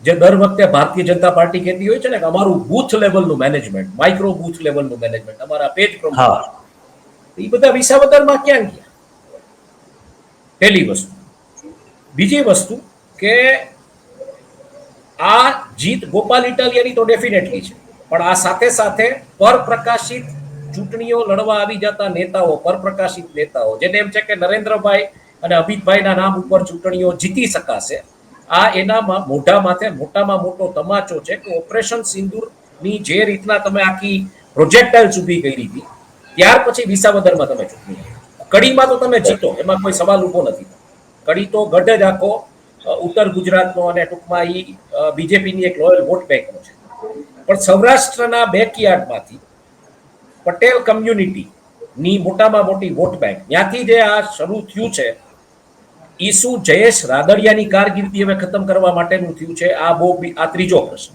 જે દર વખતે ભારતીય જનતા પાર્ટી કહેતી હોય છે ને કે અમારું બૂથ લેવલનું મેનેજમેન્ટ, માઇક્રો બૂથ લેવલનું મેનેજમેન્ટ, અમારા પેજ પ્રમુખ, હા એ બધા વિસાવદરમાં ક્યાં ગયા? પહેલી વસ્તુ. બીજી વસ્તુ કે આ જીત ગોપાલ ઇટાલિયાની તો ડેફિનેટલી છે, પણ આ સાથે સાથે પરપ્રકાશિત ચૂંટણીઓ લડવા આવી જતા નેતાઓ, પરપ્રકાશિત નેતાઓ, જેને એમ છે કે નરેન્દ્રભાઈ અને અમિતભાઈના નામ ઉપર ચૂંટણીઓ જીતી શકાશે, આ એના મોટામાં મોટો તમાચો છે કે ઓપરેશન સિંદૂરની જે રીતના તમે આખી પ્રોજેક્ટાઇલ ઊભી કરી હતી, ત્યાર પછી વિસાવદરમાં તમે ચૂંટણી, કડીમાં તો તમે જીતો, એમાં કોઈ સવાલ ઉભો નથી. કડી તો ગઢ જ આખો ઉત્તર ગુજરાતનો અને ટૂંકમાં બીજેપીની એક લોયલ વોટ બેંકનો છે. પણ સૌરાષ્ટ્રના બેકયાર્ડમાંથી પટેલ કમ્યુનિટીની મોટામાં મોટી વોટ બેંક, ત્યાંથી જે આ શરૂ થયું છે, ઈ શું જયેશ રાદડિયાની કારકિર્દી હવે ખતમ કરવા માટેનું થયું છે? આ ત્રીજો પ્રશ્ન.